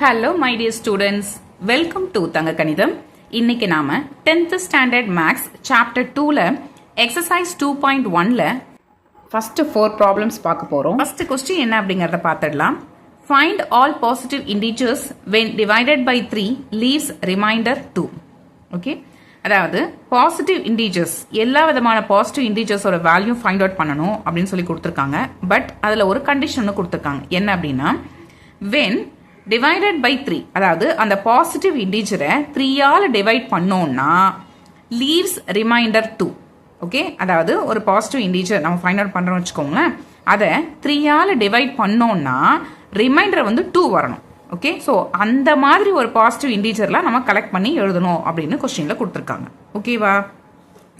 Hello my dear students, welcome to தங்க கணிதம். இன்னைக்கு நாம 10th standard maths chapter 2ல exercise 2.1ல first 4 problems பார்க்க போறோம். First question என்ன அப்படிங்கறத பார்த்திடலாம். Find all positive integers when divided by 3 leaves remainder 2. Okay? அதாவது பாசிட்டிவ் இன்டீஜர்ஸ் எல்லா விதமான பாசிட்டிவ் இன்டீஜர்ஸோட வேல்யூ ஃபைண்ட் அவுட் பண்ணணும் அப்படின்னு சொல்லி கொடுத்துருக்காங்க. பட் அதில் ஒரு கண்டிஷன் கொடுத்துருக்காங்க. என்ன அப்படின்னா when divided by 3, அதாவது அந்த பாசிட்டிவ் இன்டீஜரை 3ஆல் டிவைட் பண்ணோம்னா leaves remainder 2. ஓகே, அதாவது ஒரு பாசிட்டிவ் இன்டீஜர் நம்ம ஃபைண்ட் அவுட் பண்ணுறோம்னு வச்சுக்கோங்களேன், அதை 3ஆல் டிவைட் பண்ணோம்னா ரிமைண்டர் வந்து 2 வரணும். ஓகே, ஸோ அந்த மாதிரி ஒரு பாசிட்டிவ் இன்டீஜர்லாம் நம்ம கலெக்ட் பண்ணி எழுதணும் அப்படின்னு கொஸ்டினில் கொடுத்துருக்காங்க. ஓகேவா?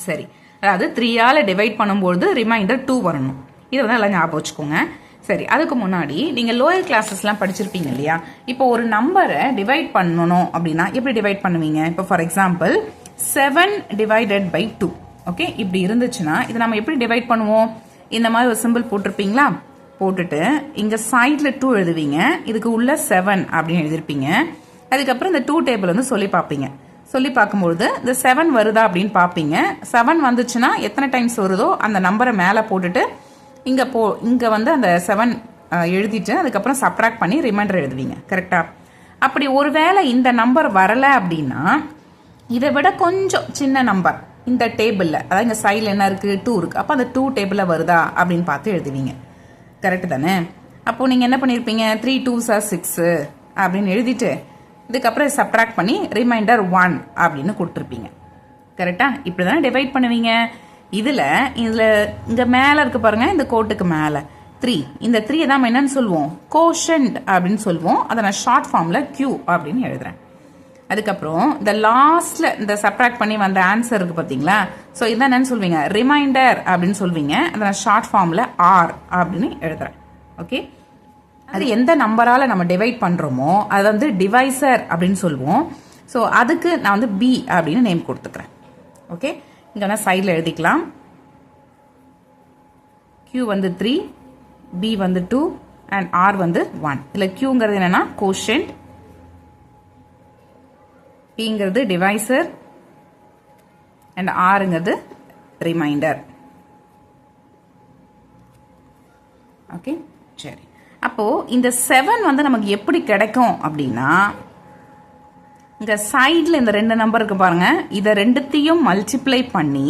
சரி, அதாவது 3ஆல் டிவைட் பண்ணும்போது ரிமைண்டர் 2 வரணும். இதை வந்து எல்லாம் ஞாபகம் வச்சுக்கோங்க. சரி, அதுக்கு முன்னாடி நீங்கள் லோயர் கிளாஸஸ்லாம் படிச்சிருப்பீங்க இல்லையா? இப்போ ஒரு நம்பரை டிவைட் பண்ணணும் அப்படின்னா எப்படி டிவைட் பண்ணுவீங்க? இப்போ for example 7 divided by 2. Okay, இப்படி இருந்துச்சுன்னா இதை நம்ம எப்படி டிவைட் பண்ணுவோம்? இந்த மாதிரி ஒரு சிம்பிள் போட்டிருப்பீங்களா? போட்டுட்டு இங்க சைட்ல 2 எழுதுவீங்க, இதுக்கு உள்ள 7 அப்படின்னு எழுதிருப்பீங்க. அதுக்கப்புறம் இந்த 2 டேபிள் வந்து சொல்லி பார்ப்பீங்க. சொல்லி பார்க்கும்பொழுது இந்த 7 வருதா அப்படின்னு பார்ப்பீங்க. 7 வந்துச்சுன்னா எத்தனை டைம்ஸ் வருதோ அந்த நம்பரை மேலே போட்டுட்டு இங்க வந்து அந்த 7 எழுதிட்டு அதுக்கப்புறம் சப்ட்ராக்ட் பண்ணி ரிமைண்டர் எழுதுவீங்க. கரெக்டா? அப்படி ஒருவேளை இந்த நம்பர் வரல அப்படின்னா இதை விட கொஞ்சம் சின்ன நம்பர் இந்த டேபிள்ல, அதாவது இந்த சைடில் என்ன இருக்கு? 2 இருக்கு. அப்போ அந்த 2 டேபிள்ல வருதா அப்படின்னு பார்த்து எழுதுவீங்க. கரெக்ட் தானே? அப்போ நீங்க என்ன பண்ணிருப்பீங்க? 3 2s are 6 அப்படின்னு எழுதிட்டு இதுக்கப்புறம் சப்ட்ராக்ட் பண்ணி ரிமைண்டர் 1 அப்படின்னு கொடுத்துருப்பீங்க. கரெக்டா? இப்படி தானே டிவைட் பண்ணுவீங்க. இதுல இங்க மேல இருக்கு பாருங்க, இந்த கோட்டுக்கு மேல 3. இந்த 3 தான் என்னன்னு சொல்லுவோம்? கோஷன்ட் அப்படின்னு சொல்லுவோம். அதை நான் ஷார்ட் ஃபார்ம்ல Q அப்படின்னு எழுதுறேன். அதுக்கப்புறம் இந்த லாஸ்ட்ல இந்த சப்ட்ராக்ட் பண்ணி வந்த ஆன்சர் இருக்கு பாத்தீங்களா? ஸோ இதான் என்னன்னு சொல்வீங்க? ரிமைண்டர் அப்படின்னு சொல்வீங்க. அதை நான் ஷார்ட் ஃபார்ம்ல R அப்படின்னு எழுதுறேன். ஓகே, அது எந்த நம்பரால நம்ம டிவைட் பண்றோமோ அது வந்து டிவைசர் அப்படின்னு சொல்லுவோம். ஸோ அதுக்கு நான் வந்து B அப்படின்னு நேம் கொடுத்துக்கிறேன். ஓகே, இங்க நான் சைட்ல எழுதிக்கலாம். Q வந்து 3, B வந்து 2 and R வந்து 1. இதுல Qங்கிறது என்னன்னா கோஷன்ட், Pங்கிறது டிவைசர் அண்ட் Rங்கிறது ரிமைண்டர். ஓகே, சரி. அப்போ இந்த 7 வந்து நமக்கு எப்படி கிடைக்கும் அப்படின்னா, இங்க சைட்ல இந்த 2 நம்பர் இருக்கு பாருங்க, இதை ரெண்டுத்தையும் மல்டிப்ளை பண்ணி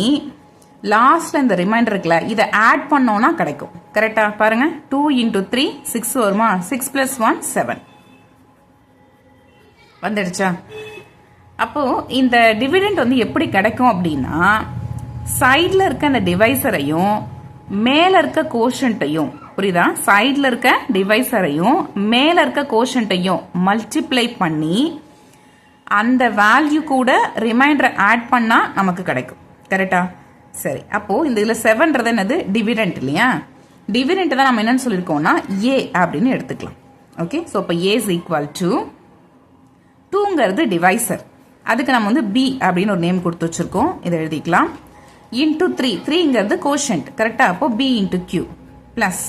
லாஸ்ட்ல இந்த ரிமைண்டர் இருக்குல்ல, இதை ஆட் பண்ணோம்னா கிடைக்கும். கரெக்டா? பாருங்க, 2 into 3 6 வருமா? 6 plus 1 7 வந்துடுச்சா? அப்போ இந்த டிவிடெண்ட் வந்து எப்படி கிடைக்கும் அப்படின்னா, சைட்ல இருக்க அந்த டிவைசரையும் மேல இருக்க கோஷன்ட்டையும், புரியுதா? சைட்ல இருக்க டிவைசரையும் மேல இருக்க கோஷன்ட்டையும் மல்டிப்ளை பண்ணி அந்த வேல்யூ கூட ரிமைண்டர் ஆட் பண்ணா நமக்கு கிடைக்கும். கரெக்டா? சரி, அப்போ இந்த இதுல 7ன்றது என்னது? டிவிடெண்ட் இல்லையா? டிவிடெண்ட் தான் நம்ம என்னன்னு சொல்லியிருக்கோம்னா A அப்படின்னு எடுத்துக்கலாம். ஓகே, ஸோ இப்போ A is equal to 2ங்கிறது டிவைசர், அதுக்கு நம்ம வந்து B அப்படின்னு ஒரு நேம் கொடுத்து வச்சிருக்கோம். இதை எழுதிக்கலாம். இன்டூ 3, 3ங்கிறது கோஷன்ட். கரெக்டா? அப்போ B இன்டூ Q பிளஸ்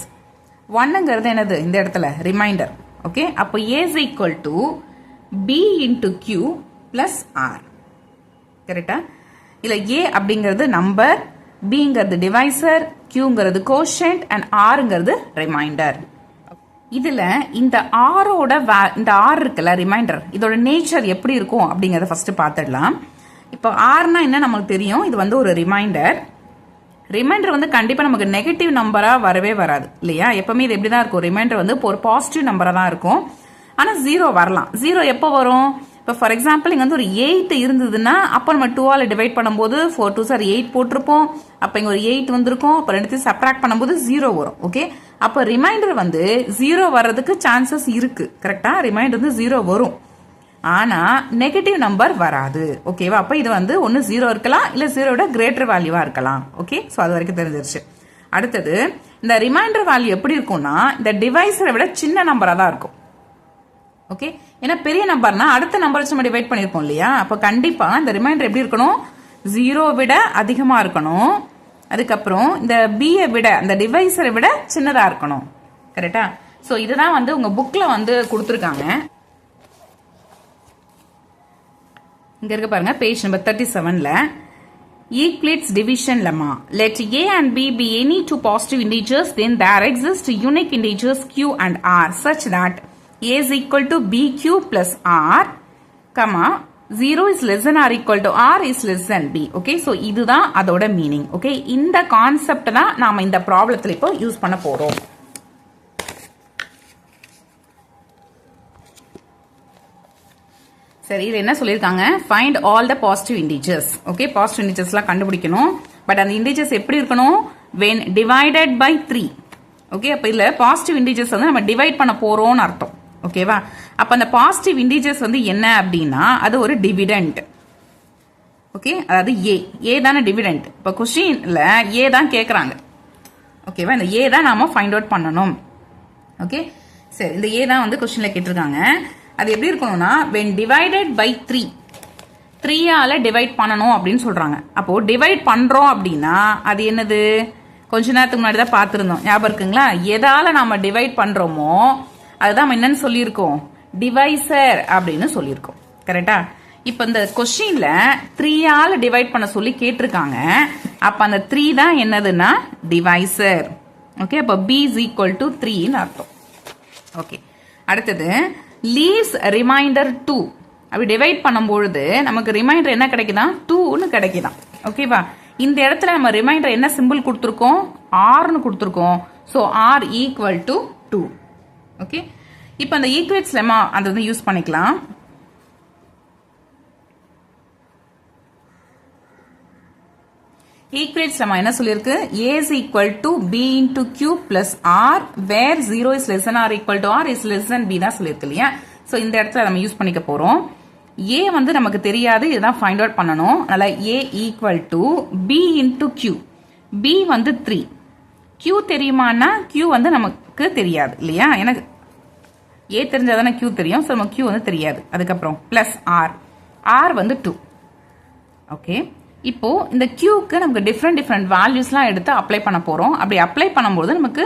1ங்கிறது என்னது? இந்த இடத்துல ரிமைண்டர். ஓகே, அப்போ A is equal to B into Q plus R. கரெக்டா? இல்ல A அப்படிங்கிறது நம்பர், Bங்கிறது டிவைசர், Qங்கிறது கோஷன்ட் அண்ட் Rங்கிறது ரிமைண்டர். இதுல இந்த ஆரோட இந்த R இருக்குல்ல ரிமைண்டர், இதோட நேச்சர் எப்படி இருக்கும் அப்படிங்கறத ஃபர்ஸ்ட் பார்த்துடலாம். இப்போ Rனா என்ன நமக்கு தெரியும்? இது வந்து ஒரு ரிமைண்டர். ரிமைண்டர் வந்து கண்டிப்பா நமக்கு நெகட்டிவ் நம்பரா வரவே வராது இல்லையா? எப்பவுமே இது எப்படிதான் இருக்கும்? ரிமைண்டர் வந்து ஒரு பாசிட்டிவ் நம்பரா தான் இருக்கும். ஆனா 0 வரலாம். 0 எப்போ வரும்? இப்போ ஃபார் எக்ஸாம்பிள் இங்க வந்து ஒரு 8 இருந்ததுன்னா அப்போ நம்ம 2ஆல் டிவைட் பண்ணும்போது 4 2s are 8 போட்டிருப்போம். அப்போ இங்க ஒரு 8 வந்திருக்கும். அப்போ ரெண்டுத்தையும் சப்ட்ராக்ட் பண்ணும்போது 0 வரும். ஓகே, அப்போ ரிமைண்டர் வந்து 0 வர்றதுக்கு சான்சஸ் இருக்கு. கரெக்டா? ரிமைண்டர் வந்து 0 வரும், ஆனா நெகட்டிவ் நம்பர் வராது. ஓகேவா? அப்போ இது வந்து ஒன்னு 0 இருக்கலாம், இல்ல 0 கிரேட்டர் வேல்யூவா இருக்கலாம். ஓகே, ஸோ அது வரைக்கும் தெரிஞ்சிருச்சு. அடுத்தது இந்த ரிமைண்டர் வேல்யூ எப்படி இருக்கும்னா இந்த டிவைசரை விட சின்ன நம்பரா தான் இருக்கும். ஓகே, ஏன்னா பெரிய நம்பர்னா அடுத்த நம்பர் வச்சு நம்ம டிவைட் பண்ணிருப்போம் இல்லையா? அப்போ கண்டிப்பா இந்த ரிமைண்டர் எப்படி இருக்கணும்? 0 விட அதிகமா இருக்கணும். அதுக்கப்புறம் இந்த B-ஐ விட, அந்த டிவைசரை விட சின்னதா இருக்கணும். கரெக்டா? ஸோ இதுதான் வந்து உங்க புக்ல வந்து கொடுத்துருக்காங்க. இங்க இருக்க பாருங்க பேஜ் நம்பர் 37ல Euclid's division lemma. Let a and b be any two positive integers, then there exist unique integers q and r such that a is equal to bq plus r, comma 0 is less than or equal to r is less than b. Okay, so இதுதான் அதோட meaning. Okay, இந்த concept தான் நாம இந்த ப்ராப்ளத்துல இப்போ use பண்ண போறோம். சரி, இது என்ன சொல்லியிருக்காங்க? Find all the positive integers. Okay, positive இன்டிஜர்ஸ்லாம் கண்டுபிடிக்கணும். பட் அந்த இன்டிஜர்ஸ் எப்படி இருக்கணும்? when divided by 3. ஓகே, அப்ப இதுல பாசிட்டிவ் இன்டிஜர்ஸ் வந்து நம்ம டிவைட் பண்ண போறோம்னு அர்த்தம். ஓகேவா? அப்ப அந்த பாசிட்டிவ் இன்டிஜர்ஸ் வந்து என்ன அப்படின்னா அது ஒரு டிவிடெண்ட். ஓகே, அதாவது ஏ தானே டிவிடெண்ட். இப்ப கொஸ்டின்ல ஏ தான் கேக்குறாங்க. ஓகேவா? இந்த ஏ தான் நாம ஃபைண்ட் அவுட் பண்ணணும். ஓகே, சரி, இந்த ஏ தான் வந்து கொஸ்டின்ல கேட்டிருக்காங்க. அது எப்படி இருக்கணும்னா when divided by 3, 3ஆல டிவைட் பண்ணணும் அப்படின்னு சொல்றாங்க. அப்போ டிவைட் பண்றோம் அப்படின்னா அது என்னது? கொஞ்ச நேரத்துக்கு முன்னாடி தான் பார்த்திருந்தோம், ஞாபகம் இருக்குங்களா? எதால நாம டிவைட் பண்றோமோ அதுதான் நம்ம என்னன்னு சொல்லியிருக்கோம்? டிவைசர் அப்படின்னு சொல்லியிருக்கோம். கரெக்டா? இப்ப இந்த கொஸ்டின்ல 3ஆல டிவைட் பண்ண சொல்லி கேட்டிருக்காங்க. அப்ப அந்த 3 தான் என்னதுன்னா டிவைசர். ஓகே, அப்ப b is equal to 3ன்னு அர்த்தம். ஓகே, அடுத்தது லீவ்ஸ் ரிமைண்டர் 2. அப்படி டிவைட் பண்ணும்பொழுது நமக்கு ரிமைண்டர் என்ன கிடைக்குதா? 2ன்னு கிடைக்குதான். ஓகேவா? இந்த இடத்துல நம்ம ரிமைண்டர் என்ன சிம்பிள் கொடுத்துருக்கோம்? ஆர்னு கொடுத்துருக்கோம். So R equal to 2. Okay, இப்போ அந்த ஈக்குவேட்ஸ் லெமா அது வந்து யூஸ் பண்ணிக்கலாம். ஈக்குவேட்ஸ் லெமா என்ன சொல்லியிருக்கு? a is equal to b into q plus r where 0 is less than or equal to r is less than b தான் சொல்லியிருக்கு இல்லையா? ஸோ இந்த இடத்துல நம்ம யூஸ் பண்ணிக்க போறோம். a வந்து நமக்கு தெரியாது, இதுதான் ஃபைண்ட் அவுட் பண்ணணும். அதனால a equal to b into q. b வந்து 3. q தெரியுமானா q வந்து நமக்கு தெரியாது இல்லையா? எனக்கு a தெரிஞ்சாதானே q தெரியும். ஸோ நமக்கு q வந்து தெரியாது. அதுக்கப்புறம் பிளஸ் r. r வந்து 2. ஓகே, இப்போ இந்த கியூக்கு நமக்கு டிஃப்ரெண்ட் வேல்யூஸ்லாம் எடுத்து அப்ளை பண்ண போறோம். அப்படி அப்ளை பண்ணும்போது நமக்கு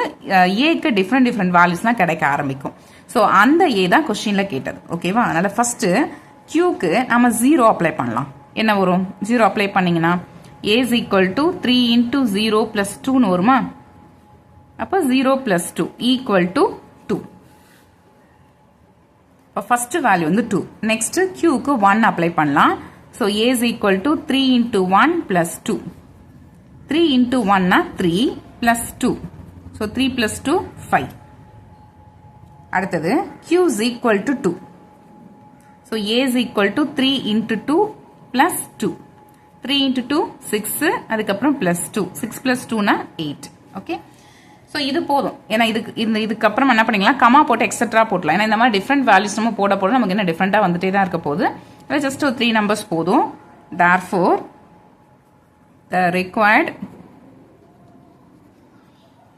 ஏக்கு டிஃப்ரெண்ட் வேல்யூஸ்லாம் கிடைக்க ஆரம்பிக்கும். ஸோ அந்த ஏ தான் கொஸ்டின்ல கேட்டது. ஓகேவா? அதனால ஃபர்ஸ்ட் கியூக்கு நம்ம 0 அப்ளை பண்ணலாம். என்ன வரும்? 0 அப்ளை பண்ணீங்கன்னா a is equal to 3 into 0 plus 2ன்னு வருமா? அப்போ 0 plus 2 equal to 2. இப்போ ஃபர்ஸ்ட் வேல்யூ வந்து 2. நெக்ஸ்ட் கியூக்கு 1 அப்ளை பண்ணலாம். So a is equal to 3 into 1 plus 2. 3 into 1 na 3 plus 2. So 3 plus 2 5. அடுத்தது q is equal to 2. So a is equal to 3 into 2 plus 2. 3 into 2 6. அதுக்கப்புறம் plus 2. 6 plus 2 na 8. Okay. So இது போதும். ஏன்னா இதுக்கு அப்புறம் என்ன பண்ணிக்கலாம்? கமா போட்டு எக்ஸெட்ரா போடலாம். ஏன்னா இந்த மாதிரி டிஃப்ரெண்ட் வேல்யூஸ் நம்ம போட நமக்கு என்ன டிஃப்ரெண்டா வந்துட்டே தான் இருக்க போகுது. Just 3 numbers போதும். Therefore, the required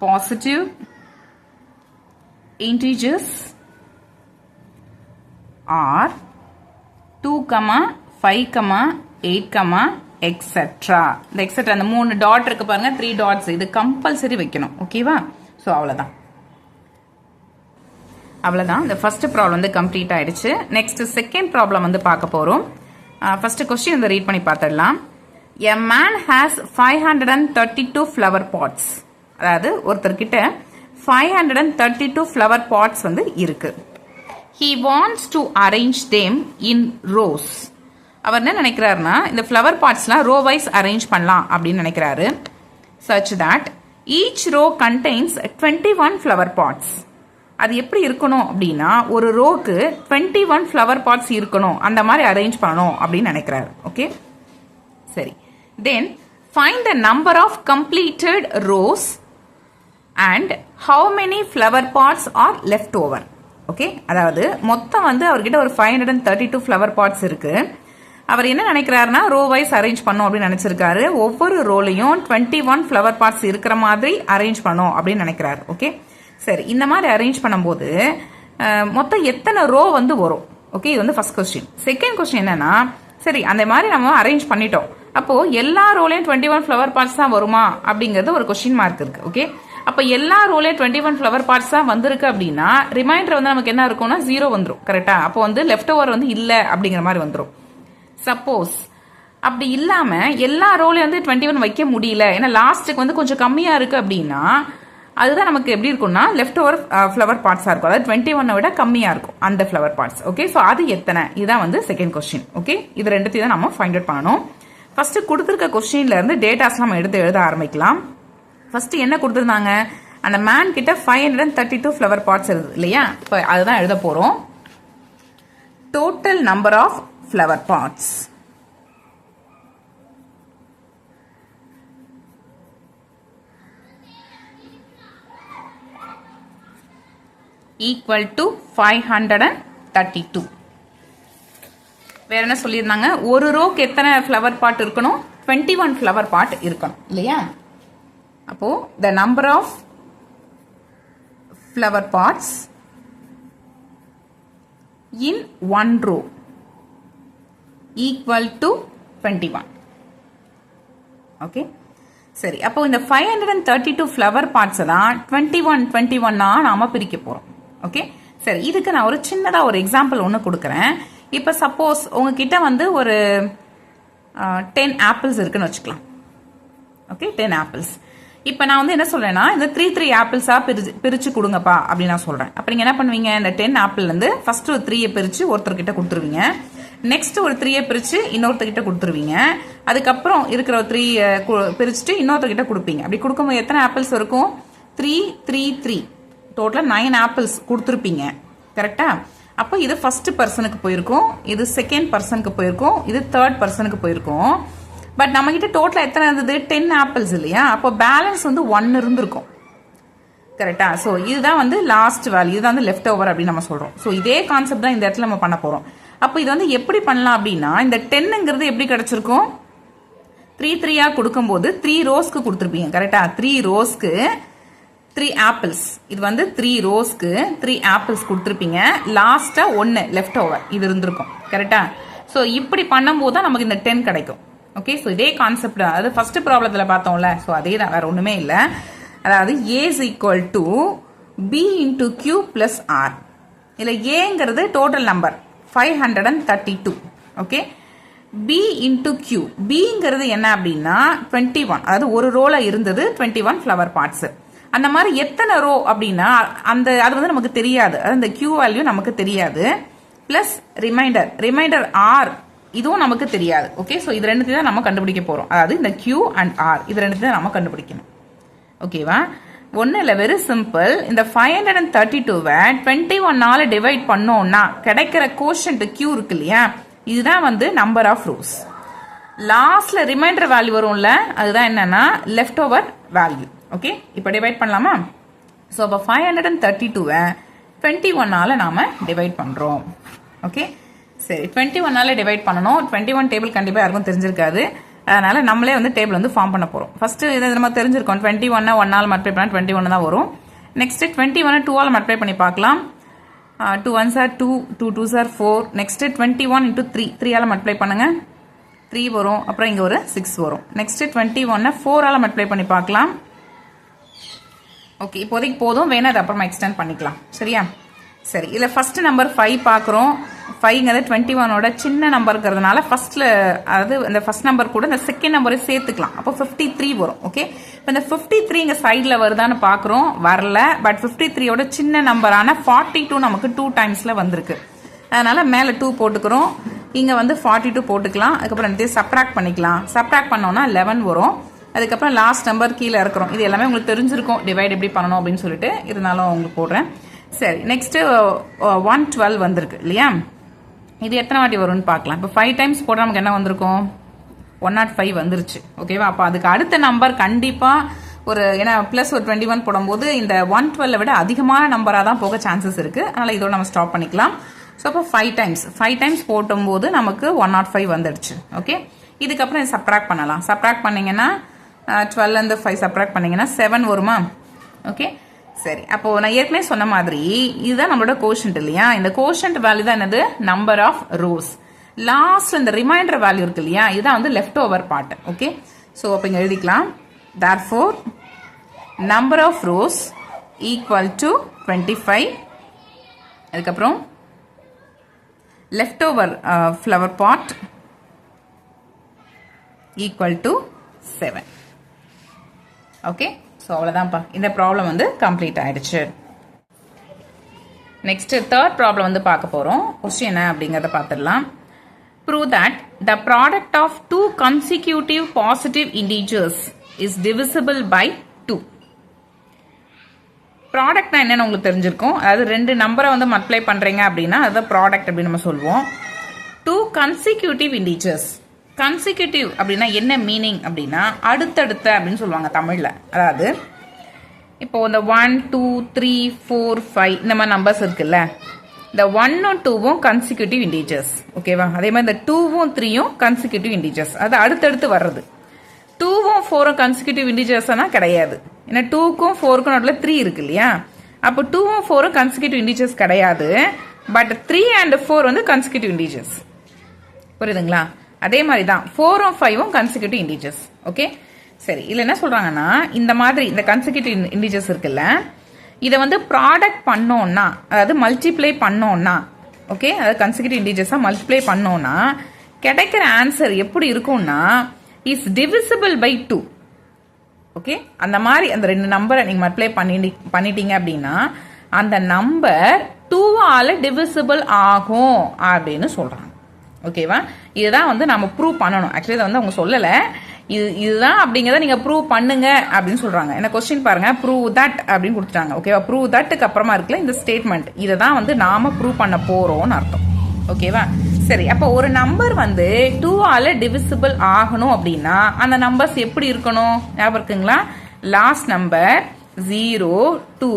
positive integers are 2, 5, 8, etc. இந்த etc அந்த 3 டாட் இருக்கு பாருங்க, 3 டாட்ஸ் இது கம்பல்சரி வைக்கணும். ஓகேவா? ஸோ அவ்வளோதான். இந்த ஃபர்ஸ்ட் ப்ராப்ளம் வந்து கம்ப்ளீட் ஆயிடுச்சு. நெக்ஸ்ட் செகண்ட் ப்ராப்ளம் வந்து பார்க்க போறோம். ஃபர்ஸ்ட் கொஸ்டின் வந்து ரீட் பண்ணி பார்த்துடலாம். A man has 532 flower pots. அதாவது ஒருத்தர்கிட்ட 532 flower pots வந்து இருக்கு. He wants to arrange them in rows. அவர் என்ன நினைக்கிறாருன்னா இந்த flower potsலாம் row wise arrange பண்ணலாம் அப்படின்னு நினைக்கிறாரு. Such that each row contains 21 flower pots. அது எப்படி இருக்கணும் அப்படின்னா ஒரு ரோக்கு 21 ஃப்ளவர் பாட்ஸ் இருக்கணும், அந்த மாதிரி அரேஞ்ச் பண்ணணும் அப்படின்னு நினைக்கிறாரு. ஓகே, சரி. Then find the number of completed rows and how many flower pots are left over. Okay, அதாவது மொத்தம் வந்து அவர்கிட்ட ஒரு 532 ஃப்ளவர் பாட்ஸ் இருக்கு. அவர் என்ன நினைக்கிறாருன்னா ரோ வைஸ் அரேஞ்ச் பண்ணும் அப்படின்னு நினைச்சிருக்காரு. ஒவ்வொரு ரோலையும் 21 ஃப்ளவர் பாட்ஸ் இருக்கிற மாதிரி அரேஞ்ச் பண்ணும் அப்படின்னு நினைக்கிறாரு. ஓகே, சரி. இந்த மாதிரி அரேஞ்ச் பண்ணும்போது மொத்தம் எத்தனை ரோ வந்து வரும்? ஓகே, இது வந்து ஃபர்ஸ்ட் கொஸ்டின். செகண்ட் கொஸ்டின் என்னன்னா, சரி அந்த மாதிரி நம்ம அரேஞ்ச் பண்ணிட்டோம், அப்போ எல்லா ரோலையும் 21 ஃப்ளவர் பார்ட்ஸ் தான் வருமா அப்படிங்கிறது ஒரு கொஸ்டின் மார்க் இருக்கு. ஓகே, அப்ப எல்லா ரோலையும் 21 ஃப்ளவர் பார்ட்ஸ் தான் வந்திருக்கு அப்படின்னா ரிமைண்டர் வந்து நமக்கு என்ன இருக்கும்னா 0 வந்துடும். கரெக்டா? அப்போ வந்து லெஃப்ட் ஓவர் வந்து இல்ல அப்படிங்கிற மாதிரி வந்துடும். சப்போஸ் அப்படி இல்லாமல் எல்லா ரோலையும் வந்து 21 வைக்க முடியல, ஏன்னா லாஸ்ட்டுக்கு வந்து கொஞ்சம் கம்மியாக இருக்குது அப்படின்னா அதுதான் நமக்கு எப்படி இருக்கும்னா லெஃப்ட் ஓவர் ஃப்ளவர் பார்ட்ஸாக இருக்கும். அதாவது 21 விட கம்மியாக இருக்கும் அந்த ஃப்ளவர் பார்ட்ஸ். ஓகே, ஸோ அது எத்தனை, இதுதான் வந்து செகண்ட் கொஸ்டின். ஓகே, இது ரெண்டுத்தையும் தான் நம்ம ஃபைண்ட் அவுட் பண்ணணும். ஃபர்ஸ்ட் கொடுத்துருக்க கொஸ்டின்ல இருந்து டேட்டாஸ் நம்ம எடுத்து எழுத ஆரம்பிக்கலாம். ஃபர்ஸ்ட் என்ன கொடுத்துருந்தாங்க, அந்த மேன் கிட்ட 532 ஃப்ளவர் பார்ட்ஸ் இருக்குது இல்லையா, இப்போ அதுதான் எழுத போகிறோம். Total number of flower parts equal to 532. வேற என்ன சொல்லியிருந்தாங்க, ஒரு ரோக்கு எத்தனை ஃப்ளவர் பார்ட் இருக்கணும், 21 ஃப்ளவர் பார்ட் இருக்கணும் இல்லையா. அப்போ the number of flower parts in one row equal to 21. Okay, சரி. அப்போ இந்த 532 ஃப்ளவர் பார்ட்ஸ் தான் 21 நாம பிரிக்க போறோம். ஓகே, சரி. இதுக்கு நான் ஒரு சின்னதா ஒரு எக்ஸாம்பிள் ஒன்று கொடுக்குறேன். இப்போ சப்போஸ் உங்ககிட்ட வந்து ஒரு 10 ஆப்பிள்ஸ் இருக்குன்னு வச்சுக்கலாம். Okay, 10 apples. இப்போ நான் வந்து என்ன சொல்றேன்னா, இந்த 3 ஆப்பிள்ஸா பிரிச்சு கொடுங்கப்பா அப்படின்னு நான் சொல்றேன். அப்ப நீங்க என்ன பண்ணுவீங்க, இந்த 10 ஆப்பிள் வந்து ஃபர்ஸ்ட் ஒரு 3 பிரிச்சு ஒருத்தர்கிட்ட கொடுத்துருவீங்க. நெக்ஸ்ட் ஒரு 3 பிரிச்சு இன்னொருத்தர்கிட்ட கொடுத்துருவீங்க. அதுக்கப்புறம் இருக்கிற ஒரு 3 பிரிச்சுட்டு இன்னொருத்தர்கிட்ட கொடுப்பீங்க. அப்படி கொடுக்கும்போது எத்தனை ஆப்பிள்ஸ் இருக்கும், 3 டோட்டலா 9 ஆப்பிள்ஸ் கொடுத்துருப்பீங்க. கரெக்டா. அப்போ இது ஃபர்ஸ்ட் பர்சனுக்கு போயிருக்கும், இது செகண்ட் பர்சனுக்கு போயிருக்கும், இது தேர்ட் பர்சனுக்கு போயிருக்கும். பட் நம்ம கிட்ட டோட்டலா எத்தனை இருந்தது, 10 ஆப்பிள்ஸ் இல்லையா. அப்போ பேலன்ஸ் வந்து 1 இருந்திருக்கும். கரெக்டா. ஸோ இதுதான் வந்து லாஸ்ட் வேல்யூ, இதுதான் வந்து லெஃப்ட் ஓவர் அப்படின்னு நம்ம சொல்றோம். ஸோ இதே கான்செப்ட் தான் இந்த இடத்துல நம்ம பண்ண போறோம். அப்போ இது வந்து எப்படி பண்ணலாம் அப்படின்னா, இந்த 10ங்கிறது எப்படி கிடைச்சிருக்கும், 3 கொடுக்கும்போது 3 ரோஸ்க்கு கொடுத்துருப்பீங்க. கரெக்டா. 3 ரோஸ்க்கு 3 ஆப்பிள்ஸ், இது வந்து 3 ரோஸ்க்கு 3 ஆப்பிள்ஸ் கொடுத்துருப்பீங்க. லாஸ்டா 1 லெஃப்ட் ஓவர் இது இருந்திருக்கும். கரெக்டா. ஸோ இப்படி பண்ணும்போது தான் நமக்கு இந்த 10 கிடைக்கும். ஓகே, ஸோ இதே கான்செப்ட் அதாவது ஃபர்ஸ்ட் ப்ராப்ளத்துல பார்த்தோம்ல, ஸோ அதே தான், வேற ஒண்ணுமே இல்லை. அதாவது A is equal to B into Q plus R. இல்ல ஏங்கிறது total number 532. Okay, B into Q, Bங்கிறது என்ன அப்படின்னா 21, அதாவது ஒரு ரோல இருந்தது 21 ஃப்ளவர் பார்ட்ஸ். அந்த மாதிரி எத்தனை ரோ அப்படின்னா அது வந்து நமக்கு தெரியாது, அது அந்த Q வேல்யூ நமக்கு தெரியாது. பிளஸ் ரிமைண்டர் R, இதுவும் நமக்கு தெரியாது. ஓகே, ஸோ இது ரெண்டுத்தையும் தான் நம்ம கண்டுபிடிக்க போறோம். அதாவது இந்த Q அண்ட் R இது ரெண்டுத்தையும் தான் நம்ம கண்டுபிடிக்கணும். ஓகேவா. ஒன்றும் இல்லை, வெரி சிம்பிள். இந்த 532வை 21 டிவைட் பண்ணோம்னா கிடைக்கிற கோஷன்ட் Q இருக்கு இல்லையா, இதுதான் வந்து நம்பர் ஆஃப் ரோஸ். லாஸ்ட்ல ரிமைண்டர் வேல்யூ வரும்ல, அதுதான் என்னன்னா லெஃப்ட் ஓவர் வேல்யூ. ஓகே, இப்போ டிவைட் பண்ணலாமா. ஸோ அப்போ 532வை 21 நாம டிவைட் பண்றோம். ஓகே, சரி. 21 டிவைட் பண்ணணும். 21 டேபிள் கண்டிப்பா யாருக்கும் தெரிஞ்சிருக்காது, அதனால நம்மளே வந்து டேபிள் வந்து ஃபார்ம் பண்ண போறோம். ஃபர்ஸ்ட் இதை நம்ம தெரிஞ்சிருக்கோம், 21 1 மல்டிப்ளை பண்ணா 21 தான் வரும். நெக்ஸ்ட் 21 2 மல்டிப்ளை பண்ணி பார்க்கலாம். 2 1s are 2, 2 2s are 4. Next 21 into 3 multiply பண்ணுங்க, 3 வரும். அப்புறம் இங்க ஒரு 6 வரும். நெக்ஸ்ட் 21 4 மல்டிப்ளை பண்ணி பார்க்கலாம். ஓகே, இப்போதைக்கு போதும், வேணா அது அப்புறமா எக்ஸ்டெண்ட் பண்ணிக்கலாம். சரியா. சரி, இதுல ஃபர்ஸ்ட் நம்பர் 5 பாக்குறோம். 5ங்கிறது 21ஓட சின்ன நம்பர்ங்கிறதுனால ஃபர்ஸ்ட்ல, அதாவது இந்த ஃபர்ஸ்ட் நம்பர் கூட இந்த செகண்ட் நம்பரை சேர்த்துக்கலாம். அப்போ 53 வரும். ஓகே, இப்போ இந்த 53 இங்க சைட்ல வருதான்னு பாக்குறோம், வரல. பட் 53ஓட சின்ன நம்பரான 42 நமக்கு 2 டைம்ஸ்ல வந்திருக்கு. அதனால மேல 2 போட்டுக்கிறோம், இங்க வந்து 42 போட்டுக்கலாம். அதுக்கப்புறம் ரெண்டு சப்ராக்ட் பண்ணிக்கலாம். சப்ராக்ட் பண்ணோம்னா 11 வரும். அதுக்கப்புறம் லாஸ்ட் நம்பர் கீழே இருக்கிறோம். இது எல்லாமே உங்களுக்கு தெரிஞ்சிருக்கும் டிவைட் எப்படி பண்ணணும் அப்படின்னு சொல்லிட்டு, இருந்தாலும் உங்களுக்கு போடுறேன். சரி, நெக்ஸ்ட் 112 வந்திருக்கு இல்லையா. இது எத்தனை வாட்டி வரும்னு பார்க்கலாம். இப்போ 5 டைம்ஸ் போட்டால் நமக்கு என்ன வந்திருக்கும், 105 வந்துருச்சு. ஓகேவா. அப்போ அதுக்கு அடுத்த நம்பர் கண்டிப்பா ஒரு, ஏன்னா பிளஸ் ஒரு 21 போடும்போது இந்த 112 விட அதிகமான நம்பராக தான் போக சான்சஸ் இருக்கு. அதனால இதோட நம்ம ஸ்டாப் பண்ணிக்கலாம். ஸோ அப்போ 5 டைம்ஸ் போடும்போது நமக்கு 105 வந்துடுச்சு. ஓகே, இதுக்கப்புறம் சப்ராக்ட் பண்ணலாம். சப்ராக்ட் பண்ணீங்கன்னா 12 5 சப்ராக்ட் பண்ணீங்கன்னா 7 வருமா. ஓகே, சரி. அப்போ நான் ஏற்கனவே சொன்ன மாதிரி இதுதான் நம்மளோட கோஷன்ட் இல்லையா. இந்த கோஷன்ட் வேல்யூ தான் என்னது, நம்பர் ஆஃப் ரோஸ். லாஸ்ட் இந்த ரிமைண்டர் வேல்யூ இருக்கு இல்லையா, இதுதான் வந்து left over part. Okay, so அப்போ இங்க எழுதிக்கலாம். therefore number of rows equal to 25. அதுக்கப்புறம் left over flower pot equal to 7. Okay, so அவ்வளோதான்ப்பா. இந்த ப்ராப்ளம் வந்து கம்ப்ளீட் ஆயிடுச்சு. நெக்ஸ்ட் தேர்ட் ப்ராப்ளம் வந்து பார்க்க போகிறோம். கொஸ்டின் என்ன அப்படிங்கிறத பார்த்துடலாம். Prove that the product of two consecutive positive integers is divisible by 2. ப்ராடக்ட்னா என்னன்னு உங்களுக்கு தெரிஞ்சிருக்கும். அதாவது ரெண்டு நம்பரை வந்து மல்டிப்ளை பண்றீங்க அப்படின்னா அது ப்ராடக்ட் அப்படின்னு நம்ம சொல்லுவோம். Two consecutive integers. கன்சிக்யூட்டிவ் அப்படின்னா என்ன மீனிங் அப்படின்னா அடுத்தடுத்த அப்படின்னு சொல்லுவாங்க தமிழ்ல. அதாவது இப்போ இந்த 1 2 3 4 5 இந்த மாதிரி நம்பர்ஸ் இருக்குல்ல, இந்த 1ம் 2ம் கன்சிக்யூட்டிவ் இண்டீஜர்ஸ். ஓகேவா? அதே மாதிரி இந்த 2ம் 3ம் கன்சிக்யூட்டிவ் இண்டீஜர்ஸ். அது அடுத்தடுத்து வர்றது. 2ம் 4ம் கன்சிக்யூட்டிவ் இண்டீஜர்ஸ்னா கிடையாது. ஏன்னா 2க்கும் 4க்கும் நடுவில் 3 இருக்கு இல்லையா? அப்போ 2ம் 4ம் கன்சிக்யூட்டிவ் இண்டீஜர்ஸ் கிடையாது. பட் 3 and 4 வந்து கன்சிக்யூட்டிவ் இண்டீஜர்ஸ். புரியுதுங்களா? அதே மாதிரி தான் 4ம் 5ம் கன்சிக்யூட்டிவ் இண்டீஜர்ஸ். ஓகே, சரி. இதில் என்ன சொல்றாங்கன்னா, இந்த மாதிரி இந்த கன்சிக்யூட்டிவ் இண்டீஜர்ஸ் இருக்குல்ல, இதை வந்து ப்ராடக்ட் பண்ணோம்னா, அதாவது மல்டிப்ளை பண்ணோம்னா, ஓகே, அதாவது கன்சிக்யூட்டிவ் இண்டீஜர்ஸாக மல்டிப்ளை பண்ணோம்னா கிடைக்கிற ஆன்சர் எப்படி இருக்கும்னா இஸ் டிவிசிபிள் பை 2. ஓகே, அந்த மாதிரி அந்த ரெண்டு நம்பரை நீங்கள் மல்டிப்ளை பண்ணிட்டீங்க அப்படின்னா அந்த நம்பர் 2ஆல் டிவிசிபிள் ஆகும் அப்படின்னு சொல்கிறாங்க. ஓகேவா? இதுதான் வந்து நம்ம ப்ரூவ் பண்ணணும். ஆக்சுவலி இதை வந்து அவங்க சொல்லலை, இதுதான் அப்படிங்கிறத நீங்கள் ப்ரூவ் பண்ணுங்க அப்படின்னு சொல்கிறாங்க. என்ன கொஸ்டின் பாருங்க, ப்ரூவ் தட் அப்படின்னு கொடுத்துட்டாங்க. ஓகேவா? ப்ரூவ் தட்டுக்கு அப்புறமா இருக்குல்ல இந்த ஸ்டேட்மெண்ட், இதை தான் வந்து நாம ப்ரூவ் பண்ண போறோம்னு அர்த்தம். ஓகேவா? சரி, அப்போ ஒரு நம்பர் வந்து 2ஆல் டிவிசிபிள் ஆகணும் அப்படின்னா அந்த நம்பர்ஸ் எப்படி இருக்கணும் ஞாபகம் இருக்குங்களா? லாஸ்ட் நம்பர் 0 2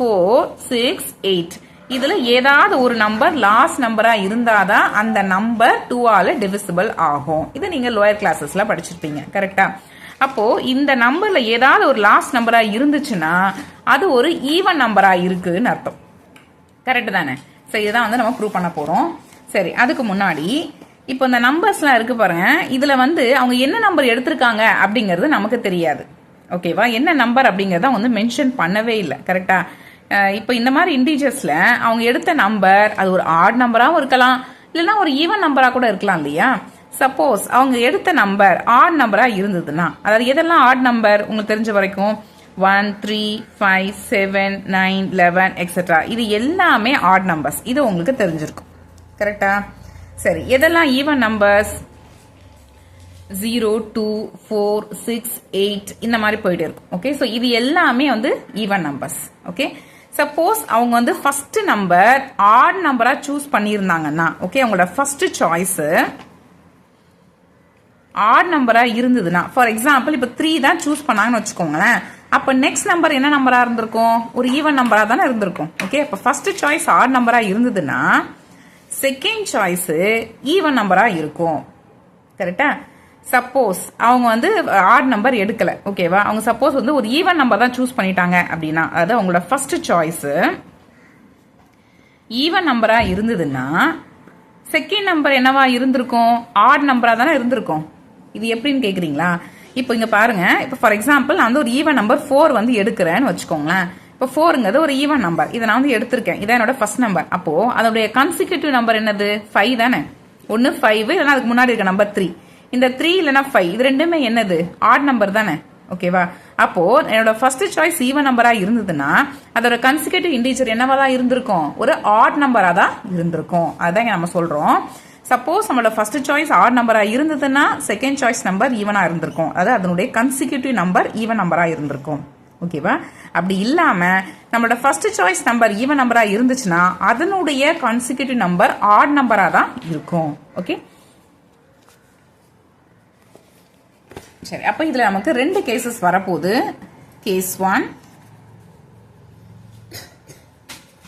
4 6 8 இதுல ஏதாவது ஒரு நம்பர் லாஸ்ட் நம்பரா இருந்தாதான் அந்த நம்பர் 2ஆல் டிவிசிபிள் ஆகும். இது நீங்க லோயர் கிளாஸஸ்ல படிச்சிருப்பீங்க. கரெக்டா? அப்போ இந்த நம்பர்ல ஏதாவது ஒரு லாஸ்ட் நம்பரா இருந்துச்சுன்னா அது ஒரு ஈவன் நம்பரா இருக்குன்னு அர்த்தம். கரெக்ட் தானே? சரி, இதுதான் வந்து நம்ம ப்ரூவ் பண்ண போறோம். சரி, அதுக்கு முன்னாடி இப்போ இந்த நம்பர்ஸ்லாம் இருக்கு பாருங்க, இதுல வந்து அவங்க என்ன நம்பர் எடுத்திருக்காங்க அப்படிங்கிறது நமக்கு தெரியாது. ஓகேவா? என்ன நம்பர் அப்படிங்கறத வந்து மென்ஷன் பண்ணவே இல்லை. கரெக்டா? இப்போ இந்த மாதிரி இண்டீஜர்ஸ்ல அவங்க எடுத்த நம்பர் அது ஒரு ஆட் நம்பராகவும் இருக்கலாம், இல்லைன்னா ஒரு ஈவன் நம்பரா கூட இருக்கலாம் இல்லையா? சப்போஸ் அவங்க எடுத்த நம்பர் ஆட் நம்பரா இருந்ததுன்னா, அதாவது எதெல்லாம் ஆட் நம்பர் உங்களுக்கு தெரிஞ்ச வரைக்கும் 1 3 5 7 9 11 எக்ஸெட்ரா, இது எல்லாமே ஆட் நம்பர்ஸ். இது உங்களுக்கு தெரிஞ்சிருக்கும். கரெக்டா? சரி, எதெல்லாம் ஈவன் நம்பர்ஸ்? 0 2 4 6 8 இந்த மாதிரி போயிட்டு இருக்கும். ஓகே, ஸோ இது எல்லாமே வந்து ஈவன் நம்பர்ஸ். ஓகே, சப்போஸ் அவங்க வந்து ஃபர்ஸ்ட் நம்பர் ஆட் நம்பரா சூஸ் பண்ணியிருந்தாங்கன்னா, ஓகே, அவங்களோட ஃபர்ஸ்ட் சாய்ஸ் ஆட் நம்பரா இருந்ததுன்னா, ஃபார் எக்ஸாம்பிள் இப்போ 3 தான் சூஸ் பண்ணாங்கன்னு வச்சுக்கோங்களேன், அப்போ நெக்ஸ்ட் நம்பர் என்ன நம்பரா இருந்திருக்கும்? ஒரு ஈவன் நம்பரா தானே இருந்திருக்கும். ஓகே, அப்போ ஃபர்ஸ்ட் சாய்ஸ் ஆட் நம்பரா இருந்ததுன்னா செகண்ட் சாய்ஸ் ஈவன் நம்பரா இருக்கும். கரெக்டா? சப்போஸ் அவங்க வந்து ஆட் நம்பர் எடுக்கல, ஓகேவா, அவங்க சப்போஸ் வந்து ஒரு ஈவன் நம்பர் தான் சூஸ் பண்ணிட்டாங்க அப்படின்னா, அதாவது அவங்களோட ஃபர்ஸ்ட் சாய்ஸ் ஈவன் நம்பரா இருந்ததுன்னா செகண்ட் நம்பர் என்னவா இருந்திருக்கும்? ஆட் நம்பரா தானே இருந்திருக்கும். இது எப்படின்னு கேக்குறீங்களா? இப்போ இங்க பாருங்க, இப்போ ஃபார் எக்ஸாம்பிள் நான் வந்து ஒரு ஈவன் நம்பர் 4 வந்து எடுக்கிறேன்னு வச்சுக்கோங்களேன். இப்போ 4ங்கிறது ஒரு ஈவன் நம்பர், இதை நான் வந்து எடுத்திருக்கேன், இதான் என்னோட ஃபர்ஸ்ட் நம்பர். அப்போ அதோடைய கன்சிக்யூட்டிவ் நம்பர் என்னது? 5 தானே. ஒன்னு 5 இல்லைன்னா அதுக்கு முன்னாடி இருக்க நம்பர் 3. இந்த 3 இல்லைன்னா 5 இது ரெண்டுமே என்னது? ஆட் நம்பர் தானே. ஓகேவா? அப்போ என்னோட ஃபர்ஸ்ட் சாய்ஸ் ஈவன் நம்பரா இருந்ததுன்னா அதோட கன்சிக்யூட்டிவ் இண்டீஜர் என்னவா தான் இருந்திருக்கும்? ஒரு ஆட் நம்பரா தான் இருந்திருக்கும். அதான் நம்ம சொல்றோம். சப்போஸ் நம்மளோட ஃபர்ஸ்ட் சாய்ஸ் ஆட் நம்பரா இருந்ததுன்னா செகண்ட் சாய்ஸ் நம்பர் ஈவனா இருந்திருக்கும், அதாவது அதனுடைய கன்சிக்யூட்டிவ் நம்பர் ஈவன் நம்பரா இருந்திருக்கும். ஓகேவா? அப்படி இல்லாம நம்மளோட ஃபர்ஸ்ட் சாய்ஸ் நம்பர் ஈவன் நம்பரா இருந்துச்சுன்னா அதனுடைய கன்சிக்யூட்டிவ் நம்பர் ஆட் நம்பரா தான் இருக்கும். ஓகே, சரி. அப்ப இதுல நமக்கு ரெண்டு கேசஸ் வரப்போகுது. Case 1,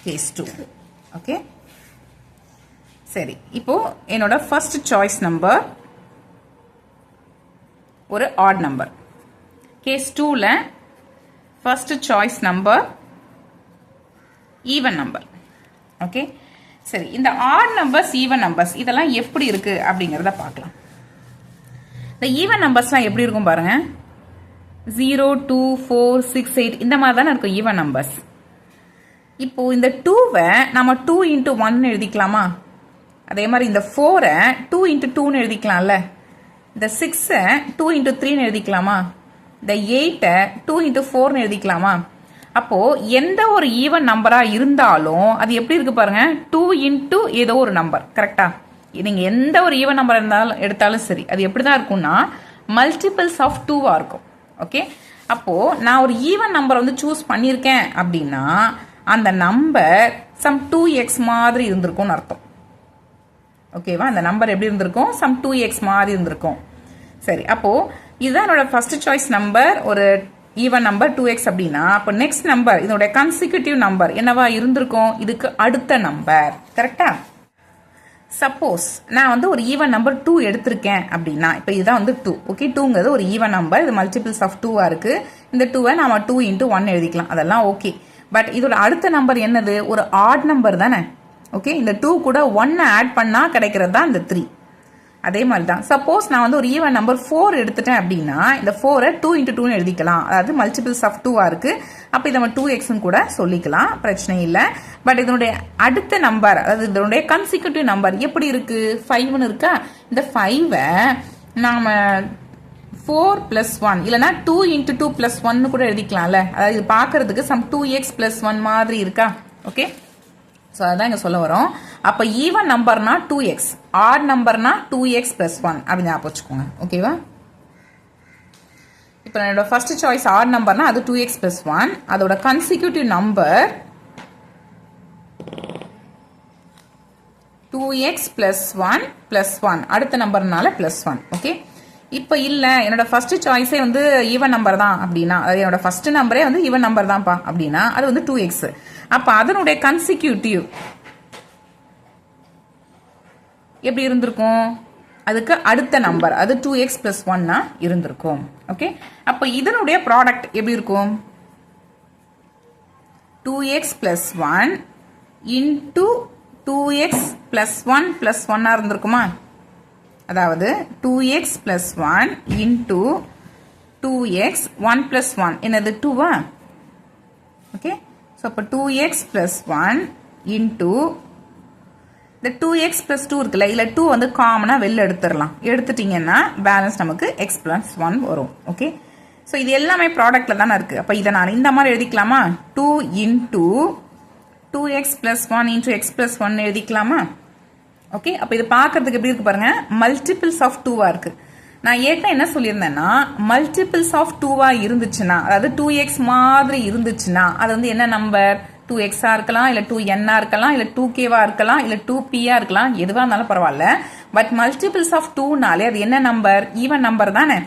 case 2. ஓகே, சரி. இப்போ என்னோட ஃபர்ஸ்ட் சாய்ஸ் நம்பர் ஒரு ஆட் நம்பர். கேஸ் 2ல first choice number even number. Okay, சரி. இந்த ஆட் நம்பர்ஸ் ஈவன் நம்பர்ஸ் இதெல்லாம் எப்படி இருக்கு அப்படிங்கறத பார்க்கலாம். இந்த ஈவன் நம்பர்ஸ்லாம் எப்படி இருக்கும் பாருங்க. 0 2 4 6 8 இந்த மாதிரி தானே இருக்கும் ஈவன் நம்பர்ஸ். இப்போ இந்த 2வை நம்ம 2 × 1 எழுதிக்கலாமா? அதே மாதிரி இந்த 4ஐ 2 × 2 எழுதிக்கலாம்ல. இந்த 6-ஐ 2 into 3ன்னு எழுதிக்கலாமா? இந்த 8-ஐ 2 into 4ன்னு எழுதிக்கலாமா? அப்போ எந்த ஒரு ஈவன் நம்பரா இருந்தாலும் அது எப்படி இருக்கு பாருங்க, 2 into ஏதோ ஒரு நம்பர். கரெக்டா? நீங்க எந்த ஒரு ஈவன் நம்பர் இருந்தாலும் எடுத்தாலும் சரி, அது எப்படிதான் இருக்கும்னா மல்டிபிள்ஸ் ஆஃப் 2வா இருக்கும். ஓகே, அப்போ நான் ஒரு ஈவன் நம்பர் வந்து சூஸ் பண்ணியிருக்கேன் அப்படின்னா அந்த நம்பர் சம் 2x மாதிரி இருந்திருக்கும்னு அர்த்தம். ஓகேவா? அந்த நம்பர் எப்படி இருந்திருக்கும்? சம் 2x மாதிரி இருந்திருக்கும். சரி, அப்போ இதுதான் என்னோட ஃபர்ஸ்ட் சாய்ஸ் நம்பர், ஒரு ஈவன் நம்பர் 2x அப்படின்னா அப்போ நெக்ஸ்ட் நம்பர் இதோட கன்சிக்யூட்டிவ் நம்பர் என்னவா இருந்திருக்கும்? இதுக்கு அடுத்த நம்பர். கரெக்டா? சப்போஸ் நான் வந்து ஒரு ஈவன் நம்பர் 2 எடுத்திருக்கேன் அப்படின்னா, இப்போ இதுதான் வந்து 2. ஓகே, 2ங்கிறது ஒரு ஈவன் நம்பர், இது மல்டிபிள்ஸ் ஆஃப் 2வா இருக்கு. இந்த 2-ஐ நாம 2 into 1 எழுதிக்கலாம், அதெல்லாம் ஓகே. பட் இதோட அடுத்த நம்பர் என்னது? ஒரு ஆட் நம்பர் தானே. ஓகே, இந்த 2 கூட 1 ஆட் பண்ணா கிடைக்கிறது தான் இந்த 3. அதே மாதிரி தான் சப்போஸ் நான் வந்து ஒரு ஈவன் நம்பர் 4 எடுத்துட்டேன் அப்படின்னா இந்த 4-ஐ 2 into 2ன்னு எழுதிக்கலாம், அதாவது மல்டிபிள்ஸ் ஆஃப் 2வா இருக்கு. அப்போ இதை நம்ம 2xன்னு கூட சொல்லிக்கலாம், பிரச்சனை இல்லை. பட் இதனுடைய அடுத்த நம்பர், அதாவது இதனுடைய கன்சிக்யூட்டிவ் நம்பர் எப்படி இருக்கு? 5ன்னு இருக்கா? இந்த 5-ஐ நாம 4 plus 1 இல்லைனா 2 into 2 plus 1 கூட எழுதிக்கலாம்ல. அதாவது இது பார்க்கறதுக்கு சம் 2x plus 1 மாதிரி இருக்கா? ஓகே, ஸோ அதான் இங்கே சொல்ல வரோம். அப்போ ஈவன் நம்பர்னா 2x, ஆட் நம்பர்னா 2x plus 1 அப்படின்னு ஞாபகம் வச்சுக்கோங்க. ஓகேவா? இப்போ என்னோட ஃபர்ஸ்ட் சாய்ஸ் ஆட் நம்பர்னா அது 2x plus 1, அதோட consecutive number 2x plus 1 plus 1, அடுத்த நம்பர்னால plus 1. ஓகே, இப்போ இல்லை என்னோட ஃபர்ஸ்ட் சாய்ஸே வந்து ஈவன் நம்பர் தான் அப்படின்னா, அதாவது என்னோட ஃபர்ஸ்ட் நம்பரே வந்து ஈவன் நம்பர் தான்ப்பா அப்படின்னா அது வந்து 2x. அப்போ அதனுடைய கன்சிக்யூட்டிவ் எப்படி இருந்திருக்கும்? அதுக்கு அடுத்த நம்பர், அது 2x plus 1 இருந்திருக்கும். ஓகே, அப்போ இதனுடைய ப்ராடக்ட் எப்படி இருக்கும்? 2x plus 1 into 2x plus 1 plus 1 இருந்திருக்குமா? அதாவது 2x plus 1 into 2x 1 plus 1 என்னது? 2-வா? ஓகே, ஸோ அப்போ 2x plus 1 into இந்த 2x plus 2 இருக்குல்ல, இல்லை 2 வந்து காமனாக வெளில எடுத்துடலாம். எடுத்துட்டிங்கன்னா பேலன்ஸ் நமக்கு x plus 1 வரும். ஓகே, ஸோ இது எல்லாமே ப்ராடக்டில் தானே இருக்குது. அப்போ இதை நான் இந்த மாதிரி எழுதிக்கலாமா? 2 into 2x plus 1 into x plus 1 எழுதிக்கலாமா? ஓகே, அப்போ இது பார்க்கறதுக்கு எப்படி இருக்கு பாருங்க, மல்டிபிள்ஸ் ஆஃப் 2வா இருக்கு. நான் ஏற்கனவே என்ன சொல்லியிருந்தேன்னா மல்டிபிள்ஸ் ஆஃப் 2வா இருந்துச்சுன்னா, அதாவது 2x மாதிரி இருந்துச்சுன்னா அது வந்து என்ன நம்பர்? 2x-ஆ இருக்கலாம், இல்லை 2n-ஆ இருக்கலாம், இல்லை 2k-வா இருக்கலாம், இல்லை 2p-ஆ இருக்கலாம், எதுவாக இருந்தாலும் பரவாயில்ல. பட் மல்டிபிள்ஸ் ஆஃப் 2னாலே அது என்ன நம்பர்? ஈவன் நம்பர் தானே.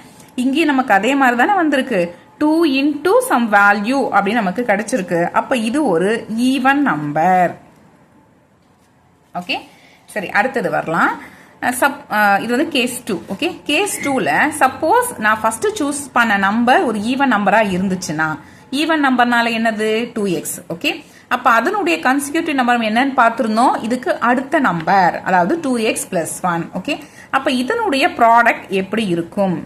இங்கேயும் நமக்கு அதே மாதிரி தானே வந்திருக்கு, 2 into some value அப்படின்னு நமக்கு கிடைச்சிருக்கு. அப்போ இது ஒரு ஈவன் நம்பர். ஓகே, சரி, அடுத்தது வரலாம். இது வந்து கேஸ் 2. ஓகே, கேஸ் 2ல சப்போஸ் நான் ஃபர்ஸ்ட் சூஸ் பண்ண நம்பர் ஒரு ஈவன் நம்பரா இருந்துச்சுன்னா, ஈவன் நம்பர்னால என்னது? 2x. ஓகே, அப்ப அதனுடைய கன்சிக்யூட்டிவ் நம்பர் என்னன்னு பார்த்திருந்தோம், இதுக்கு அடுத்த நம்பர், அதாவது 2x plus 1. ஓகே, அப்ப இதனுடைய ப்ராடக்ட் எப்படி இருக்கும்?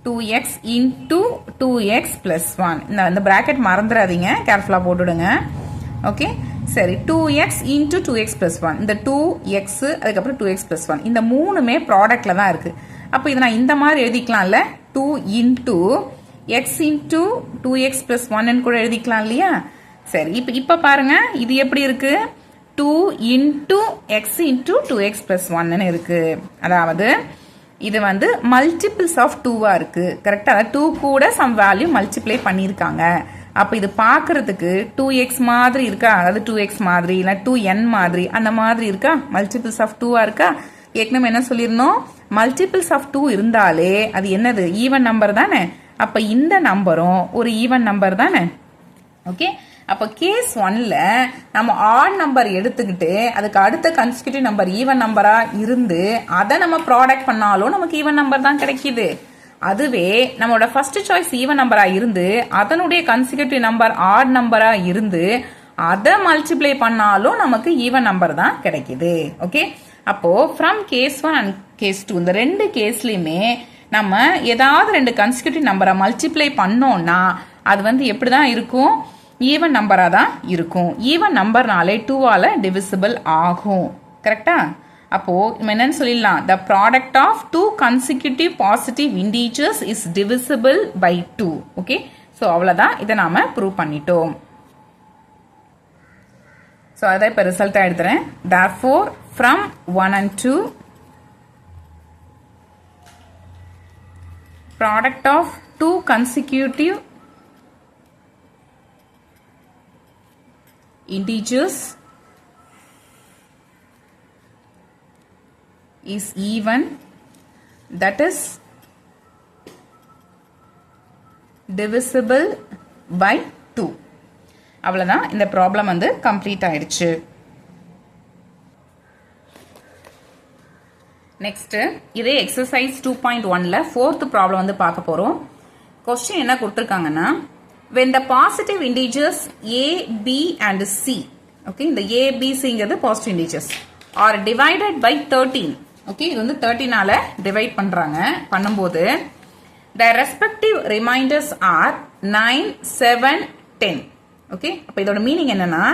2x into 2x plus 1. இந்த பிராக்கெட் மறந்துடாதீங்க, கேர்ஃபுல்லா போட்டுடுங்க. ஓகே, சரி, 2x into 2x plus 1, இந்த 2x அதுக்கப்புறம் 2x plus 1 இந்த மூணுமே ப்ராடக்ட்ல தான் இருக்கு. அப்போ இதை நான் இந்த மாதிரி எழுதிக்கலாம்ல, 2 into x into 2x plus 1 கூட எழுதிக்கலாம் இல்லையா? சரி, இப்போ பாருங்க இது எப்படி இருக்கு? 2 into x into 2x plus 1 இருக்கு. அதாவது இது வந்து மல்டிபிள்ஸ் ஆஃப் 2வா இருக்கு. கரெக்டா? 2 கூட சம் வேல்யூ மல்டிப்ளை பண்ணியிருக்காங்க. அப்போ இது பார்க்கறதுக்கு 2x மாதிரி இருக்கா? அதாவது 2x மாதிரி இல்லை 2n மாதிரி அந்த மாதிரி இருக்கா? மல்டிபிள்ஸ் ஆஃப் 2வா இருக்கா? ஏற்கனவே என்ன சொல்லியிருந்தோம், மல்டிபிள்ஸ் ஆஃப் 2 இருந்தாலே அது என்னது? ஈவன் நம்பர் தானே. அப்போ இந்த நம்பரும் ஒரு ஈவன் நம்பர் தானே. ஓகே, அப்போ கேஸ் 1ல நம்ம ஆட் நம்பர் எடுத்துக்கிட்டு அதுக்கு அடுத்த கன்சிக்யூட்டிவ் நம்பர் ஈவன் நம்பரா இருந்து அதை நம்ம ப்ராடக்ட் பண்ணாலும் நமக்கு ஈவன் நம்பர் தான் கிடைக்குது. அதுவே நம்மளோட ஃபர்ஸ்ட் சாய்ஸ் ஈவன் நம்பரா இருந்து அதனுடைய கன்சிக்யூட்டிவ் நம்பர் ஆட் நம்பரா இருந்து அதை மல்டிப்ளை பண்ணாலும் நமக்கு ஈவன் நம்பர் தான் கிடைக்குது. ஓகே, அப்போ ஃப்ரம் கேஸ் 1 அண்ட் கேஸ் 2 இந்த ரெண்டு கேஸ்லயுமே நம்ம ஏதாவது ரெண்டு கன்சிக்யூட்டிவ் நம்பரை மல்டிப்ளை பண்ணோம்னா அது வந்து எப்படிதான் இருக்கும்? ஈவன் நம்பரா தான் இருக்கும். ஈவன் நம்பர்னாலே 2ஆல டிவிசிபிள் ஆகும். கரெக்டா? அப்போ நம்ம என்னன்னு சொல்லிடலாம், the product of two consecutive positive integers is divisible by 2. Okay, so அவ்வளோதான், இதை நாம ப்ரூவ் பண்ணிட்டோம். ஸோ அதை இப்போ ரிசல்ட்டாக எடுத்துறேன். therefore from 1 and 2 product of two consecutive integers is even, that is divisible by 2. அவ்வளவுதான், இந்த ப்ராப்ளம் வந்து கம்ப்ளீட் ஆயிடுச்சு. நெக்ஸ்ட் இதே எக்ஸசைஸ் 2.1ல ஃபோர்த் ப்ராப்ளம் வந்து பார்க்க போறோம். கொஸ்டின் என்ன கொடுத்துருக்காங்கன்னா, when the positive integers a, b and c, okay, இந்த a, b, cங்கிறது positive integers are divided by 13. okay, இது வந்து 13ஆல டிவைட் பண்றாங்க. பண்ணும்போது the respective reminders are 9, 7, 10. Okay, அப்ப இதோட மீனிங் என்னன்னா,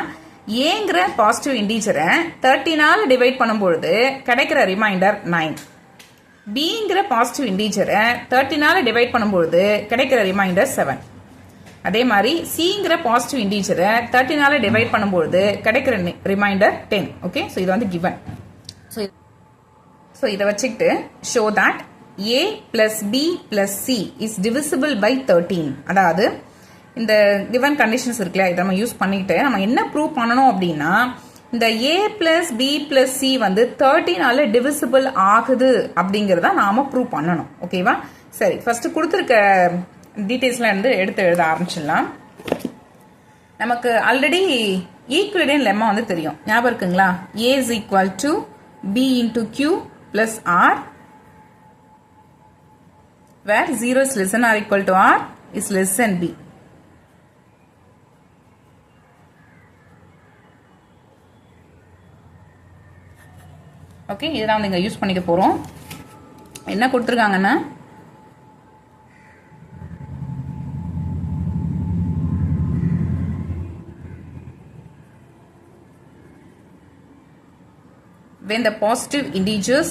ஏங்கிற பாசிட்டிவ் இன்டீஜரை 13ஆல டிவைட் பண்ணும்பொழுது கிடைக்கிற ரிமைண்டர் 9, பிங்கிற பாசிட்டிவ் இன்டீஜரை 13ஆல டிவைட் பண்ணும்பொழுது கிடைக்கிற ரிமைண்டர் 7. அதே மாதிரி சிங்கிற பாசிட்டிவ் இன்டீஜரை 13ஆல டிவைட் பண்ணும்பொழுது கிடைக்கிற ரிமைண்டர் 10. ஓகே, ஸோ இது வந்து கிவன். ஸோ இதை வச்சுக்கிட்டு show that a plus b plus c is divisible by 13. அதாவது இந்த கிவன் கண்டிஷன்ஸ் இருக்குல்ல, இதை நம்ம யூஸ் பண்ணிட்டு நம்ம என்ன ப்ரூவ் பண்ணணும் அப்படின்னா, இந்த a plus b plus c வந்து 13ஆல டிவிசிபிள் ஆகுது அப்படிங்கிறத நாம ப்ரூவ் பண்ணணும். ஓகேவா? சரி, ஃபர்ஸ்ட் கொடுத்துருக்க டீடைல்ஸ்லாம் இருந்து எடுத்து எழுத ஆரம்பிச்சிடலாம். நமக்கு ஆல்ரெடி ஈக்குவேடியன் லெம்மா வந்து தெரியும், ஞாபகம் இருக்குங்களா? a is equal to b into q plus r, where 0 is less than or equal to r is less than b. Okay, இதெல்லாம் வந்து இங்க யூஸ் பண்ணிக்க போறோம். என்ன கொடுத்துருக்காங்கன்னா, when the positive integers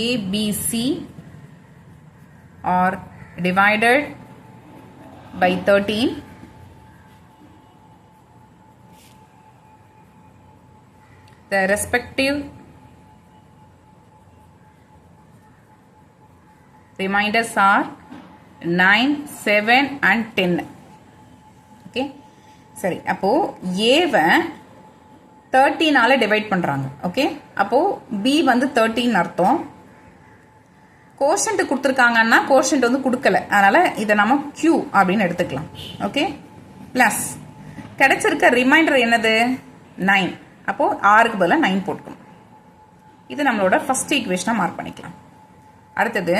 a, b, c are divided by 13, the respective reminders are 9, 7 and 10. okay, சரி, அப்போ a-வை 13ஆல divide பண்றாங்க. ஓகே, அப்போ b வந்து 13 அர்த்தம். கோஷன்ட் கொடுத்துருக்காங்கன்னா கோஷன்ட் வந்து கொடுக்கல, அதனால இதை நம்ம q அப்படின்னு எடுத்துக்கலாம். ஓகே, பிளஸ் கிடைச்சிருக்க ரிமைண்டர் என்னது? 9. அப்போ ஆருக்கு பதிலாக 9 போட்டுக்கணும். இது நம்மளோட ஃபர்ஸ்ட் ஈக்குவேஷனா மார்க் பண்ணிக்கலாம். அடுத்தது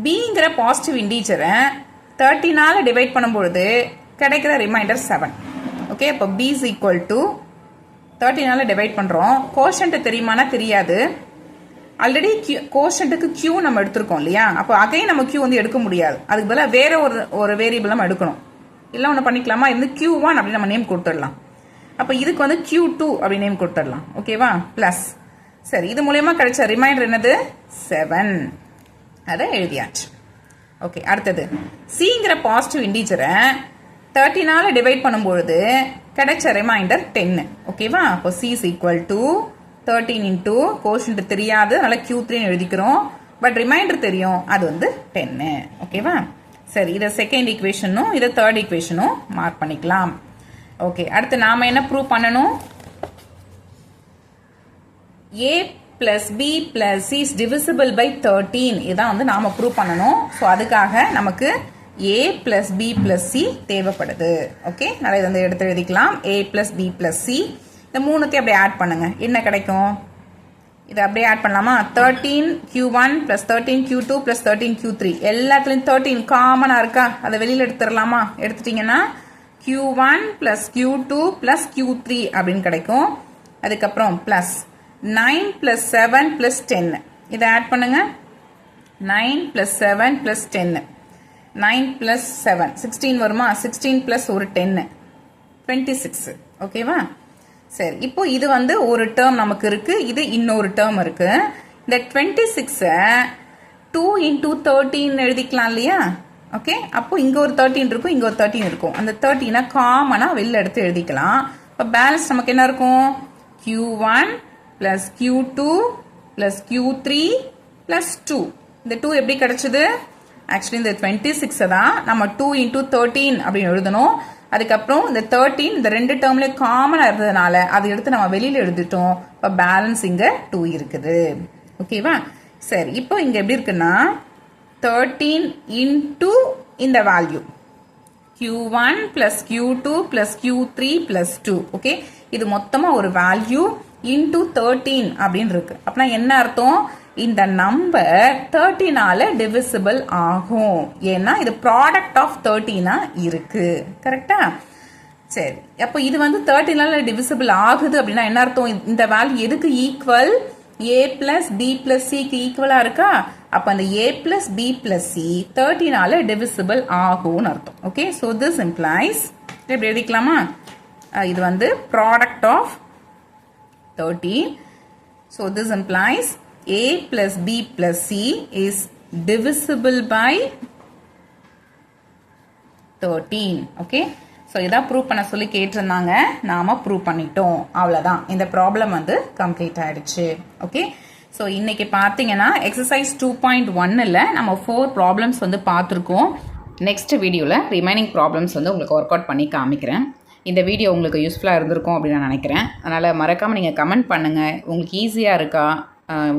bங்கிற பாசிட்டிவ் இன்டீஜரை 13ஆல டிவைட் பண்ணும்பொழுது கிடைக்கிற ரிமைண்டர் 7. ஓகே, அப்போ b is equal to 13ஆல டிவைட் பண்றோம். கோஷன்ட் தெரியுமானா தெரியாது. ஆல்ரெடி கோஷன்ட்டுக்கு q நம்ம எடுத்திருக்கோம் இல்லையா? அப்போ அகைன் நம்ம q வந்து எடுக்க முடியாது. அதுக்கு பதிலாக வேற ஒரு வேரியபிள் நம்ம எடுக்கணும். இல்லை ஒன்று பண்ணிக்கலாமா, இருந்து q1 அப்படின்னு நம்ம நேம் கொடுத்துடலாம். அப்போ இதுக்கு வந்து q2 அப்படின்னு நேம் கொடுத்துடலாம். ஓகேவா? பிளஸ் சரி, இது மூலயமா கிடைச்ச ரிமைண்டர் என்னது? 7. அதை எழுதியாச்சு. ஓகே, அடுத்தது சிங்கிற பாசிட்டிவ் இன்டீஜரை 13ஆல டிவைட் பண்ணும்பொழுது கிடைச்ச ரிமைண்டர் 10. ஓகேவா? அப்போ c is equal to 13 into quotient தெரியாது, அதனால q3 எழுதிக்கிறோம். பட் ரிமைண்டர் தெரியும், அது வந்து 10. ஓகேவா? சரி, இதை செகண்ட் ஈக்குவேஷனும் இதை தேர்ட் ஈக்குவேஷனும் மார்க் பண்ணிக்கலாம். ஓகே, அடுத்து நாம என்ன ப்ரூவ் பண்ணணும்? a plus b plus c is divisible by 13. இதான் வந்து நாம ப்ரூவ் பண்ணணும். ஸோ அதுக்காக நமக்கு a plus b plus c தேவைப்படுது. ஓகே, நான் இதை வந்து எடுத்து எழுதிக்கலாம். a plus b plus c, இந்த மூணுத்தையும் அப்படியே ஆட் பண்ணுங்க. என்ன கிடைக்கும்? இதை அப்படியே ஆட் பண்ணலாமா? 13q1 plus 13q2 plus 13q3, எல்லாத்துலையும் 13 காமனா இருக்கா? அதை வெளியில் எடுத்துடலாமா? எடுத்துட்டீங்கன்னா q1 plus q2 plus q3 அப்படின்னு கிடைக்கும். அதுக்கப்புறம் பிளஸ் 9 plus 7 plus 10, இதை ஆட் பண்ணுங்க. 9 plus 7 plus 10, 9 plus 7 16 வருமா? 16 plus ஒரு 10 26. ஓகேவா? சரி, இப்போ இது வந்து ஒரு டேர்ம் நமக்கு இருக்கு, இது இன்னொரு டேர்ம் இருக்கு. இந்த 26 2 into 13 எழுதிக்கலாம் இல்லையா? ஓகே, அப்போ இங்க ஒரு 13 இருக்கும், இங்க ஒரு 13 இருக்கும். அந்த 13 காமனா வெளில எடுத்து எழுதிக்கலாம். இப்போ பேலன்ஸ் நமக்கு என்ன இருக்கும்? Q1 plus Q2 plus Q3 plus 2. இந்த 2 எப்படி கிடைச்சது? ஆக்சுவலி இந்த 26 தான் நம்ம 2 into 13 அப்படின்னு எழுதணும். அதுக்கப்புறம் இந்த 13 இந்த ரெண்டு டேர்ம்லேயே காமனாக இருந்ததுனால அதை எடுத்து நம்ம வெளியில் எழுதிட்டோம். இப்போ பேலன்ஸ் இங்கே 2 இருக்குது. ஓகேவா? சரி, இப்போ இங்கே எப்படி இருக்குன்னா 13 into இந்த value Q1 plus Q2 plus Q3 plus 2. Okay, இது மொத்தமாக ஒரு வேல்யூ into 13 அப்படின்னு இருக்கு. அப்படின்னா என்ன அர்த்தம்? இந்த நம்பர் 13ஆல டிவிசிபிள் ஆகும். ஏன்னா இது ப்ராடக்ட் ஆஃப் 13ஆ இருக்கு. கரெக்டா? சரி, அப்போ இது வந்து 13ஆல டிவிசிபிள் ஆகுது அப்படின்னா என்ன அர்த்தம்? இந்த வேல்யூ எதுக்கு equal? a plus b plus c க்கு ஈக்குவலா இருக்கா? அப்போ அந்த a plus b plus c 13ஆல டிவிசிபிள் ஆகும்னு அர்த்தம். ஓகே, ஸோ திஸ் இம்ப்ளைஸ் எப்படி எழுதிக்கலாமா? இது வந்து product of 13. So this implies a plus b plus c is divisible by 13. Okay, so இதான் ப்ரூவ் பண்ண சொல்லி கேட்டிருந்தாங்க, நாம ப்ரூவ் பண்ணிட்டோம். அவ்வளோதான், இந்த ப்ராப்ளம் வந்து கம்ப்ளீட் ஆயிடுச்சு. ஓகே, ஸோ இன்னைக்கு பார்த்தீங்கன்னா எக்ஸசைஸ் 2.1ல் நம்ம 4 ப்ராப்ளம்ஸ் வந்து பார்த்துருக்கோம். நெக்ஸ்ட் வீடியோவில் ரிமைனிங் ப்ராப்ளம்ஸ் வந்து உங்களுக்கு ஒர்க் அவுட் பண்ணி காமிக்கிறேன். இந்த வீடியோ உங்களுக்கு யூஸ்ஃபுல்லாக இருந்திருக்கும் அப்படின்னு நான் நினைக்கிறேன். அதனால் மறக்காமல் நீங்கள் கமெண்ட் பண்ணுங்கள், உங்களுக்கு ஈஸியாக இருக்கா,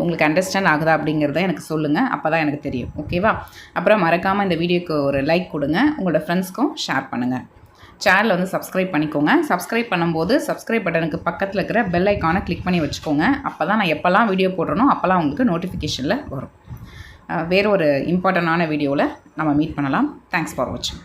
உங்களுக்கு அண்டர்ஸ்டாண்ட் ஆகுதா அப்படிங்கிறத எனக்கு சொல்லுங்கள், அப்போ தான் எனக்கு தெரியும். ஓகேவா? அப்புறம் மறக்காமல் இந்த வீடியோக்கு ஒரு லைக் கொடுங்க, உங்களோட ஃப்ரெண்ட்ஸ்க்கும் ஷேர் பண்ணுங்கள். சேனலை வந்து சப்ஸ்கிரைப் பண்ணிக்கோங்க. சப்ஸ்கிரைப் பண்ணும்போது சப்ஸ்கிரைப் பட்டனுக்கு பக்கத்தில் இருக்கிற பெல் ஐக்கானை கிளிக் பண்ணி வச்சுக்கோங்க. அப்போ தான் நான் எப்போல்லாம் வீடியோ போடுறனோ அப்போல்லாம் உங்களுக்கு நோட்டிஃபிகேஷனில் வரும். வேறு ஒரு இம்பார்ட்டண்டான வீடியோவில் நம்ம மீட் பண்ணலாம். தேங்க்ஸ் ஃபார் வாட்சிங்.